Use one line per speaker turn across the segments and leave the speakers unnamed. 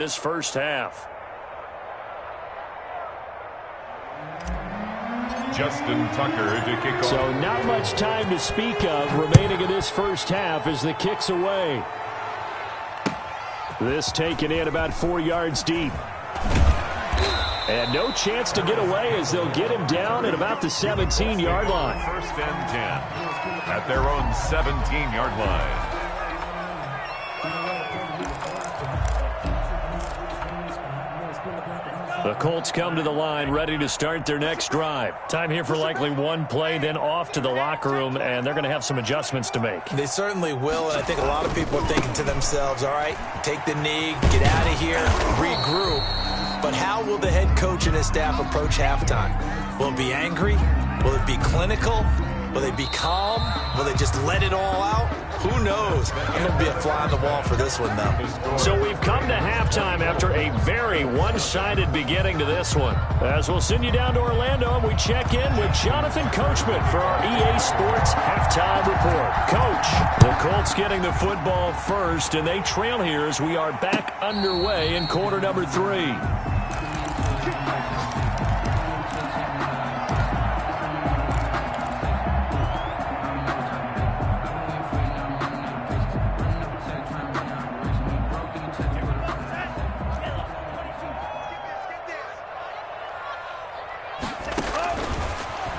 this first half.
Justin Tucker to kick off.
So not much time to speak of remaining in this first half as the kick's away. This taken in about 4 yards deep. And no chance to get away as they'll get him down at about the 17-yard line.
First and 10 at their own 17-yard line.
The Colts come to the line ready to start their next drive. Time here for likely one play, then off to the locker room, and they're going to have some adjustments to make.
They certainly will, and I think a lot of people are thinking to themselves, all right, take the knee, get out of here, regroup. But how will the head coach and his staff approach halftime? Will it be angry? Will it be clinical? Will they be calm? Will they just let it all out? Who knows? I'm going to be a fly on the wall for this one, though.
So we've come to halftime after a very one-sided beginning to this one. As we'll send you down to Orlando, and we check in with Jonathan Coachman for our EA Sports Halftime Report. Coach, the Colts getting the football first, and they trail here as we are back underway in quarter number 3.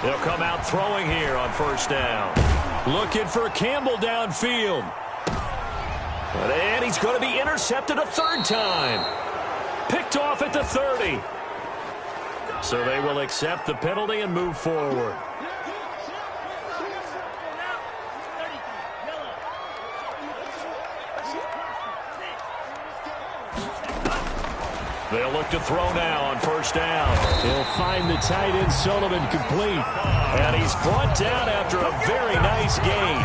They'll come out throwing here on first down. Looking for Campbell downfield. And he's going to be intercepted a third time. Picked off at the 30. So they will accept the penalty and move forward. They'll look to throw now on first down. He'll find the tight end Sullivan complete. And he's brought down after a very nice gain.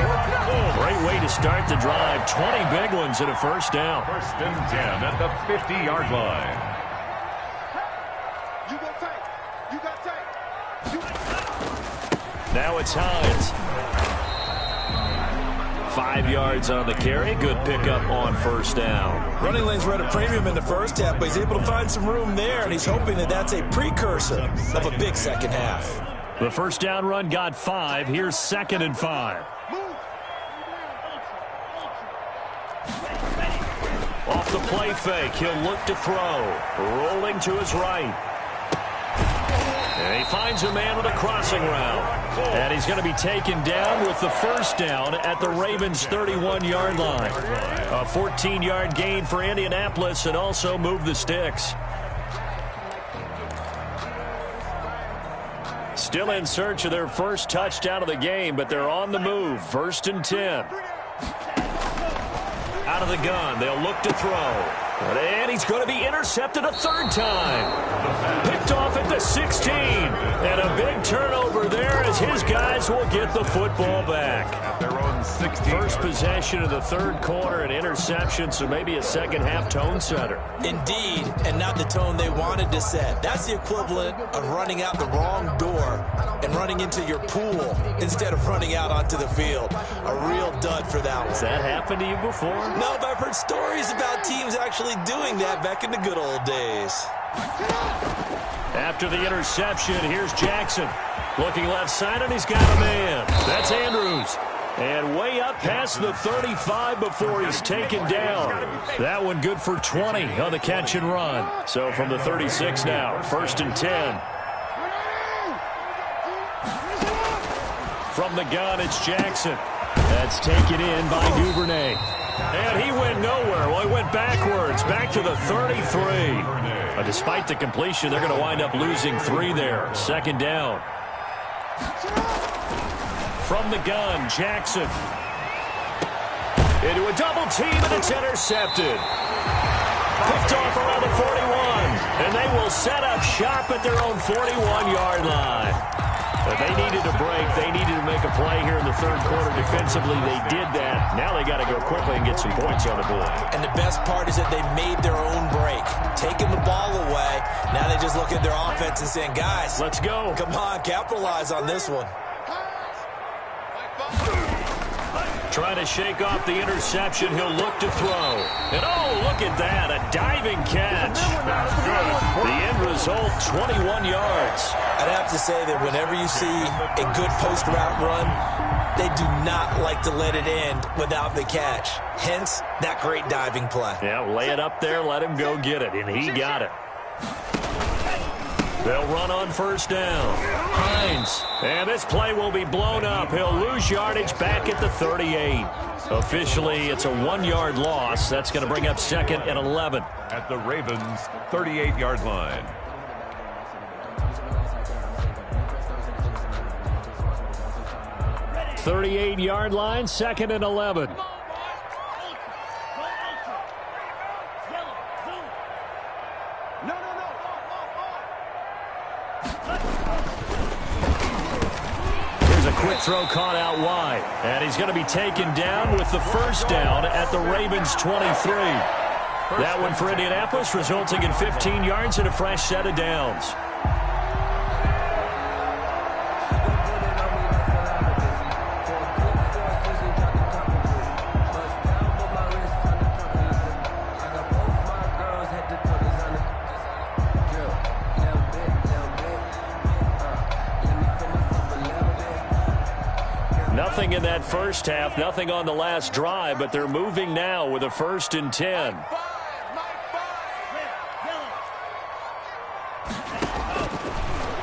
Great way to start the drive. 20 big ones at a first down.
First and 10 at the 50-yard line.
Now it's Hines. 5 yards on the carry. Good pickup on first down.
Running lanes were at a premium in the first half, but he's able to find some room there, and he's hoping that that's a precursor of a big second half.
The first down run got 5. Here's 2nd and 5. Off the play fake, he'll look to throw. Rolling to his right. And he finds a man with a crossing route. And he's going to be taken down with the first down at the Ravens' 31-yard line. A 14-yard gain for Indianapolis and also move the sticks. Still in search of their first touchdown of the game, but they're on the move. 1st and 10. Out of the gun, they'll look to throw. And he's going to be intercepted a third time. Picked off at the 16. And a big turnover there as his guys will get the football back.
At their own 16.
First possession of the third quarter, an interception, so maybe a second-half tone setter.
Indeed, and not the tone they wanted to set. That's the equivalent of running out the wrong door and running into your pool instead of running out onto the field. A real dud for that one.
Has that happened to you before?
No, but I've heard stories about teams actually doing that back in the good old days.
After the interception, here's Jackson. Looking left side, and he's got a man. That's Andrews. And way up past the 35 before he's taken down. That one good for 20 on the catch and run. So from the 36 now, 1st and 10. From the gun, it's Jackson. That's taken in by Duvernay. And he went nowhere. Well, he went backwards, back to the 33. Despite the completion, they're going to wind up losing 3 there. 2nd down. From the gun, Jackson. Into a double team, and it's intercepted. Picked off around the 41. And they will set up shop at their own 41-yard line. But they needed a break. They needed to make a play here in the third quarter defensively. They did that. Now they got to go quickly and get some points on the board.
And the best part is that they made their own break. Taking the ball away. Now they just look at their offense and saying, guys,
let's go.
Come on, capitalize on this one.
Trying to shake off the interception. He'll look to throw. And oh, look at that. A diving catch.
That's good.
The end result, 21 yards.
I'd have to say that whenever you see a good post route run, they do not like to let it end without the catch. Hence, that great diving play.
Yeah, lay it up there, let him go get it, and he got it. They'll run on first down. Hines. And this play will be blown up. He'll lose yardage back at the 38. Officially, it's a 1-yard loss. That's going to bring up 2nd and 11.
At the Ravens' 38-yard line.
.38-yard line, 2nd and 11. Quick throw caught out wide. And he's going to be taken down with the first down at the Ravens' 23. That one for Indianapolis, resulting in 15 yards and a fresh set of downs. Nothing in that first half, nothing on the last drive, but they're moving now with a 1st and 10.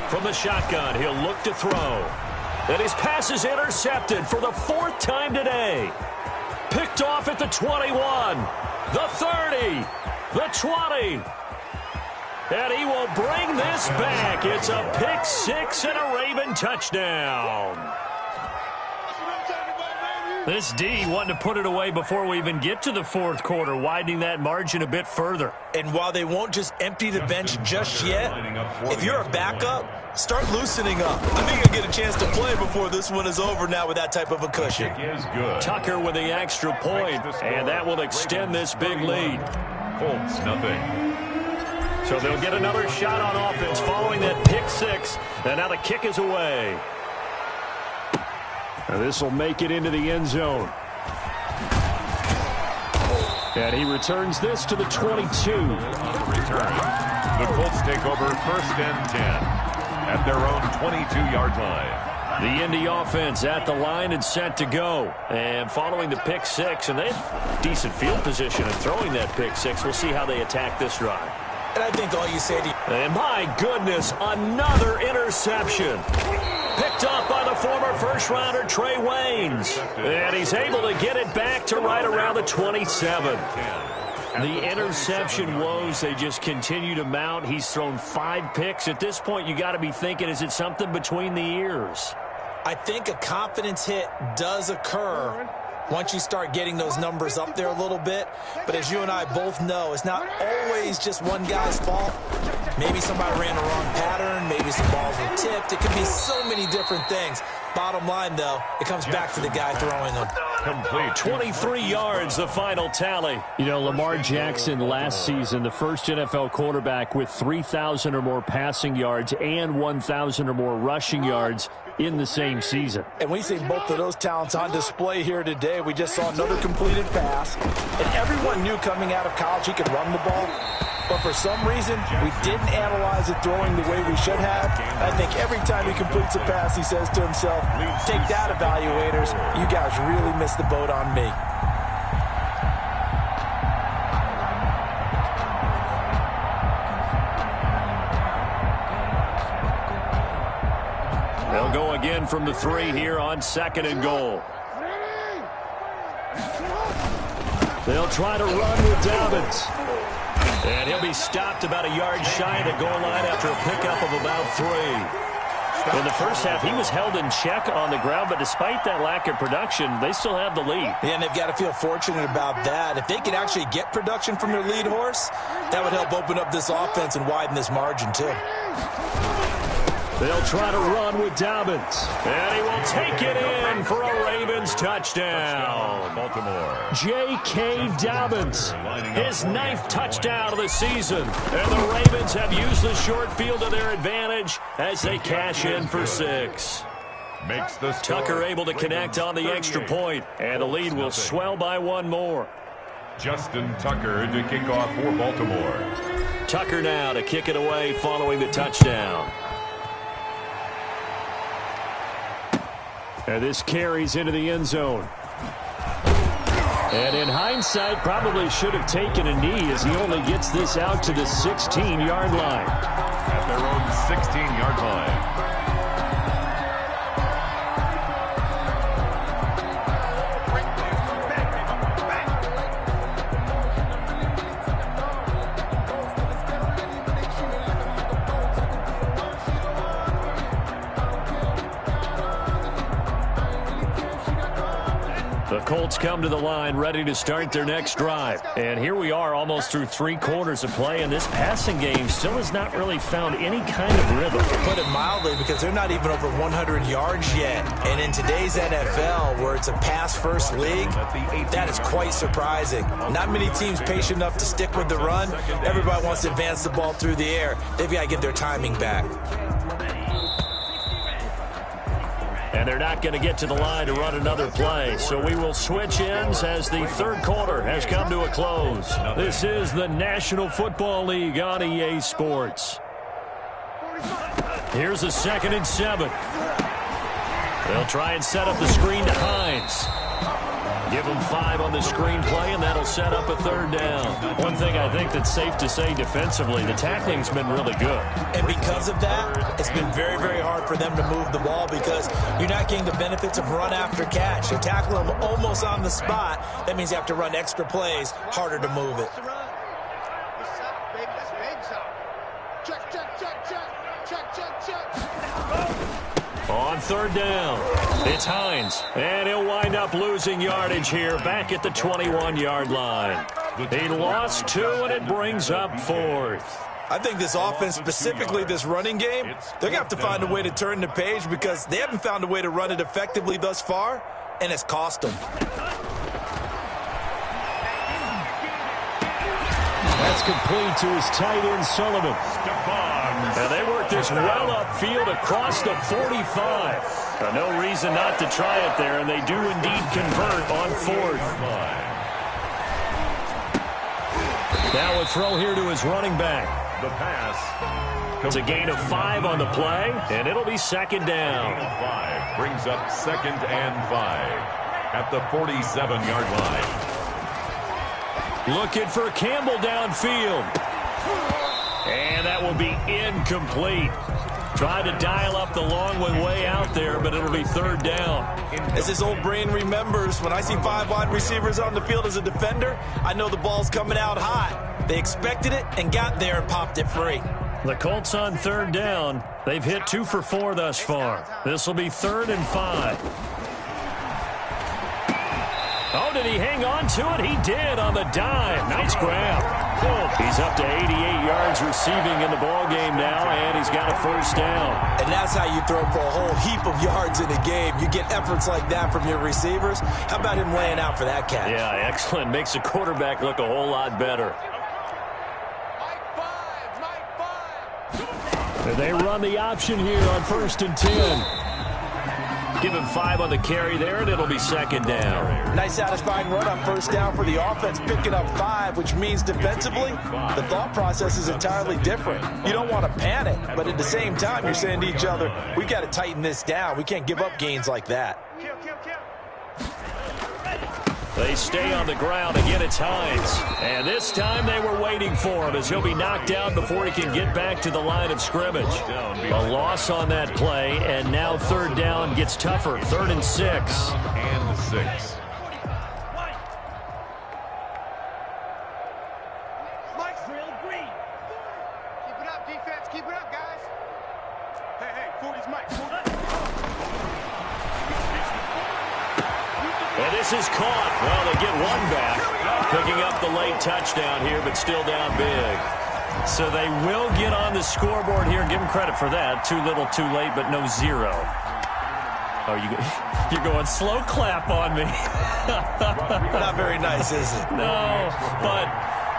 From the shotgun, he'll look to throw. And his pass is intercepted for the 4th time today. Picked off at the 21, the 30, the 20. And he will bring this back. It's a pick 6 and a Raven touchdown. This D wanting to put it away before we even get to the 4th quarter, widening that margin a bit further.
And while they won't just empty the bench just yet, if you're a backup, start loosening up. I think you'll get a chance to play before this one is over now with that type of a cushion.
Tucker with the extra point, and that will extend this big lead.
Colts, nothing.
So they'll get another shot on offense following that pick 6, and now the kick is away. This will make it into the end zone. And he returns this to the 22.
Return. The Colts take over 1st and 10 at their own 22-yard line.
The Indy offense at the line and set to go. And following the pick 6, and they have decent field position and throwing that pick 6. We'll see how they attack this drive.
And I think all you say to...
And my goodness, another interception. Picked off by the former first-rounder Trey Waynes. And he's able to get it back to right around the 27. The interception woes, they just continue to mount. He's thrown 5 picks. At this point, you got to be thinking, is it something between the ears?
I think a confidence hit does occur once you start getting those numbers up there a little bit. But as you and I both know, it's not always just one guy's fault. Maybe somebody ran the wrong pattern. Maybe some balls were tipped. It could be so many different things. Bottom line, though, it comes back to the guy throwing them.
Complete.
23 yards, the final tally. You know, Lamar Jackson last season, the first NFL quarterback with 3,000 or more passing yards and 1,000 or more rushing yards in the same season.
And we see both of those talents on display here today. We just saw another completed pass. And everyone knew coming out of college he could run the ball. But for some reason, we didn't analyze it throwing the way we should have. I think every time he completes a pass, he says to himself, take that, evaluators. You guys really missed the boat on me.
They'll go again from the 3 here on 2nd and goal. They'll try to run with Dobbins. And he'll be stopped about a yard shy of the goal line after a pickup of about 3. In the first half, he was held in check on the ground, but despite that lack of production, they still have the lead.
Yeah, and they've got to feel fortunate about that. If they could actually get production from their lead horse, that would help open up this offense and widen this margin, too.
They'll try to run with Dobbins. And he will take it in for a Ravens touchdown.
Baltimore.
J.K. Dobbins, his 9th touchdown of the season. And the Ravens have used the short field to their advantage as they cash in for 6.
makes the score.
Tucker able to connect on the extra point, and the lead will swell by one more.
Justin Tucker to kick off for Baltimore.
Tucker now to kick it away following the touchdown. And this carries into the end zone. And in hindsight, probably should have taken a knee as he only gets this out to the 16-yard line.
At their own 16-yard line.
The Colts come to the line ready to start their next drive. And here we are almost through 3 quarters of play, and this passing game still has not really found any kind of rhythm.
Put it mildly, because they're not even over 100 yards yet. And in today's NFL, where it's a pass-first league, that is quite surprising. Not many teams patient enough to stick with the run. Everybody wants to advance the ball through the air. They've got to get their timing back.
And they're not going to get to the line to run another play. So we will switch ends as the third quarter has come to a close. This is the National Football League on EA Sports. Here's a 2nd and 7. They'll try and set up the screen to Hines. Give them 5 on the screen play, and that'll set up a 3rd down. One thing I think that's safe to say defensively, the tackling's been really good.
And because of that, it's been very, very hard for them to move the ball because you're not getting the benefits of run after catch. You tackle them almost on the spot. That means you have to run extra plays, harder to move it.
On 3rd down, it's Hines, and he'll wind up losing yardage here back at the 21-yard line. He lost 2, and it brings up 4th.
I think this offense, specifically this running game, they're going to have to find a way to turn the page because they haven't found a way to run it effectively thus far, and it's cost them.
That's complete to his tight end, Sullivan. And they work this well upfield across the 45. No reason not to try it there, and they do indeed convert on 4th. Now a throw here to his running back.
The pass.
It's a gain of 5 on the play, and it'll be 2nd down.
5 brings up 2nd and 5 at the 47-yard line.
Looking for Campbell downfield. And that will be incomplete. Tried to dial up the long one way out there, but it'll be 3rd down.
As his old brain remembers, when I see 5 wide receivers on the field as a defender, I know the ball's coming out hot. They expected it and got there and popped it free.
The Colts on 3rd down. They've hit 2 for 4 thus far. This will be 3rd and 5. Oh, did he hang on to it? He did on the dive. Nice grab. He's up to 88 yards receiving in the ballgame now, and he's got a 1st down.
And that's how you throw for a whole heap of yards in a game. You get efforts like that from your receivers. How about him laying out for that catch?
Yeah, excellent. Makes the quarterback look a whole lot better. And they run the option here on 1st and 10. Give him 5 on the carry there, and it'll be 2nd down.
Nice satisfying run on 1st down for the offense, picking up 5, which means defensively, the thought process is entirely different. You don't want to panic, but at the same time, you're saying to each other, we got to tighten this down. We can't give up gains like that.
They stay on the ground. Again, it's Hines. And this time they were waiting for him as he'll be knocked down before he can get back to the line of scrimmage. A loss on that play, and now 3rd down gets tougher. 3rd and 6.
And 6.
Keep it up, defense. Keep it up, guys. Hey, 40's Mike.
And this is caught. Well, they get 1 back. Picking up the late touchdown here, but still down big. So they will get on the scoreboard here. Give them credit for that. Too little, too late, but no 0. Oh, you're going slow clap on me.
Not very nice, is it?
No, but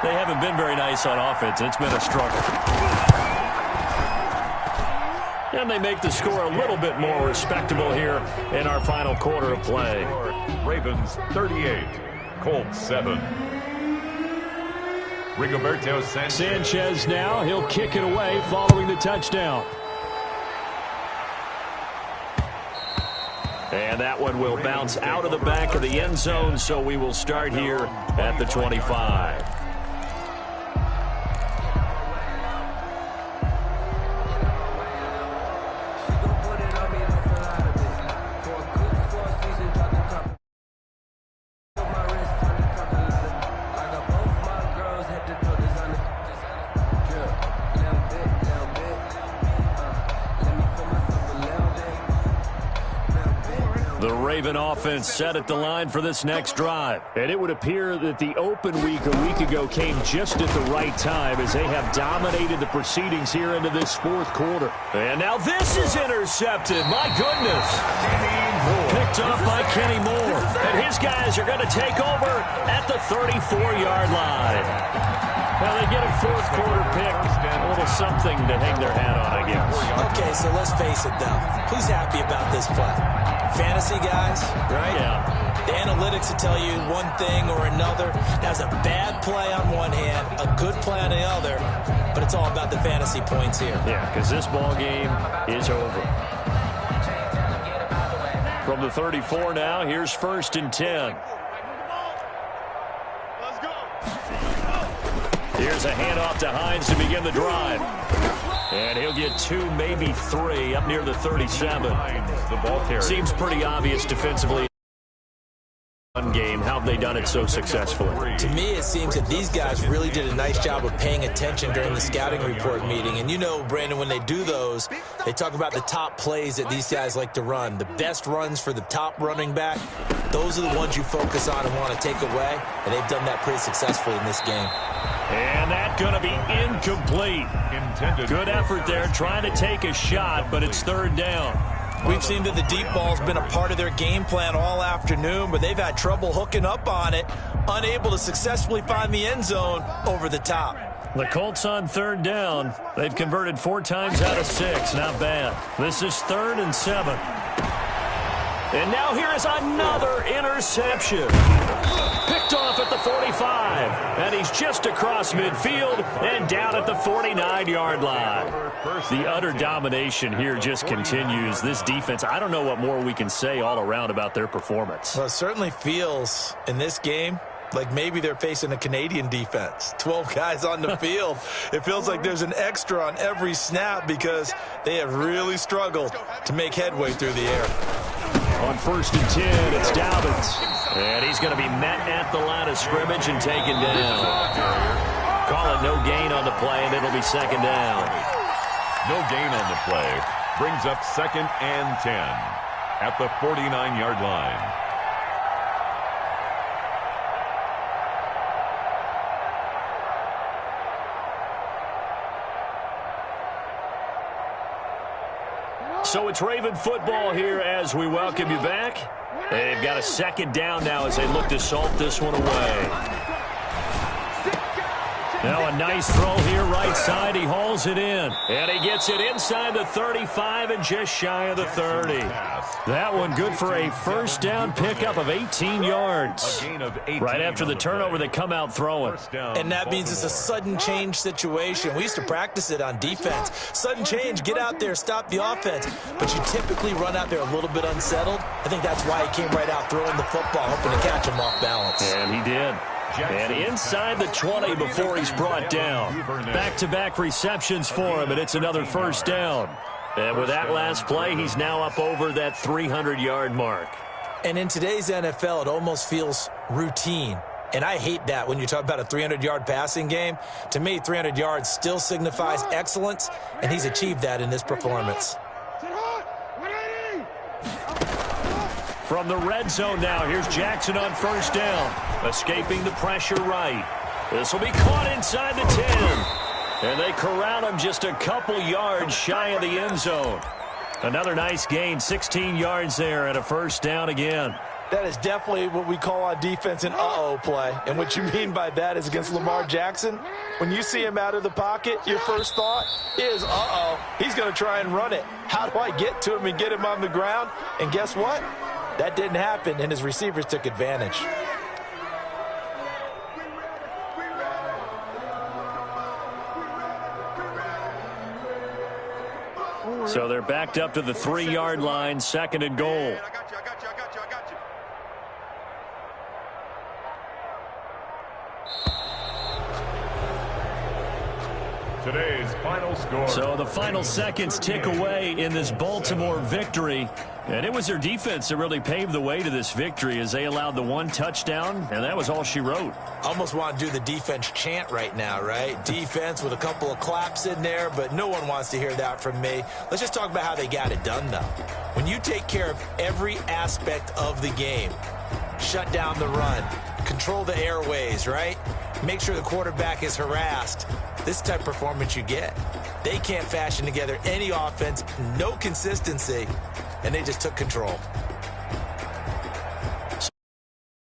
they haven't been very nice on offense. It's been a struggle. And they make the score a little bit more respectable here in our final quarter of play.
Ravens 38, Colts 7. Rigoberto
Sanchez now, he'll kick it away following the touchdown. And that one will bounce out of the back of the end zone, so we will start here at the 25. The Raven offense set at the line for this next drive. And it would appear that the open week a week ago came just at the right time as they have dominated the proceedings here into this fourth quarter. And now this is intercepted. My goodness. Picked off by Kenny Moore. And his guys are going to take over at the 34-yard line. Well, they get a fourth quarter pick. A little something to hang their hat on, I guess.
Okay, so let's face it, though. Who's happy about this play? Fantasy guys, right?
Yeah.
The analytics will tell you one thing or another. That's a bad play on one hand, a good play on the other, but it's all about the fantasy points here.
Yeah, because this ball game is over. From the 34 now, here's 1st and 10. Here's a handoff to Hines to begin the drive. And he'll get 2, maybe 3 up near the 37.
The ball carrier.
Seems pretty obvious defensively. Game. How have they done it so successfully?
To me, it seems that these guys really did a nice job of paying attention during the scouting report meeting. And you know, Brandon, when they do those, they talk about the top plays that these guys like to run. The best runs for the top running back, those are the ones you focus on and want to take away. And they've done that pretty successfully in this game.
And that's going to be incomplete. Good effort there trying to take a shot, but it's 3rd down.
We've seen that the deep ball's been a part of their game plan all afternoon, but they've had trouble hooking up on it, unable to successfully find the end zone over the top.
The Colts on 3rd down. They've converted 4 times out of 6. Not bad. This is 3rd and 7. And now here is another interception. Picked off at the 45. And he's just across midfield and down at the 49-yard line. The utter domination here just continues. This defense, I don't know what more we can say all around about their performance.
Well, it certainly feels in this game like maybe they're facing a Canadian defense. 12 guys on the field. It feels like there's an extra on every snap because they have really struggled to make headway through the air.
On 1st and 10, it's Dobbins. And he's going to be met at the line of scrimmage and taken down. Call it no gain on the play, and it'll be 2nd down.
No gain on the play. Brings up 2nd and 10 at the 49-yard line.
So it's Raven football here as we welcome you back. They've got a 2nd down now as they look to salt this one away. Now a nice throw here right side. He hauls it in. And he gets it inside the 35 and just shy of the 30. That one good for a 1st down pickup of 18 yards. Right after the turnover, they come out throwing.
And that means it's a sudden change situation. We used to practice it on defense. Sudden change, get out there, stop the offense. But you typically run out there a little bit unsettled. I think that's why he came right out throwing the football, hoping to catch him off balance.
And he did. And inside the 20 before he's brought down. Back-to-back receptions for him, and it's another 1st down. And with that last play, he's now up over that 300-yard mark.
And in today's NFL, it almost feels routine. And I hate that when you talk about a 300-yard passing game. To me, 300 yards still signifies excellence, and he's achieved that in this performance.
From the red zone now, here's Jackson on 1st down. Escaping the pressure right. This will be caught inside the 10. And they corral him just a couple yards shy of the end zone. Another nice gain, 16 yards there and a 1st down again.
That is definitely what we call on defense an uh-oh play. And what you mean by that is against Lamar Jackson, when you see him out of the pocket, your first thought is, uh-oh, he's going to try and run it. How do I get to him and get him on the ground? And guess what? That didn't happen, and his receivers took advantage.
So they're backed up to the 3-yard line, 2nd and goal.
I got you.
Today's final score.
So the final seconds tick away in this Baltimore victory. And it was their defense that really paved the way to this victory as they allowed the 1 touchdown, and that was all she wrote.
Almost want to do the defense chant right now, right? Defense with a couple of claps in there, but no one wants to hear that from me. Let's just talk about how they got it done, though. When you take care of every aspect of the game, shut down the run, control the airways, right? Make sure the quarterback is harassed. This type of performance you get. They can't fashion together any offense, no consistency, and they just took control.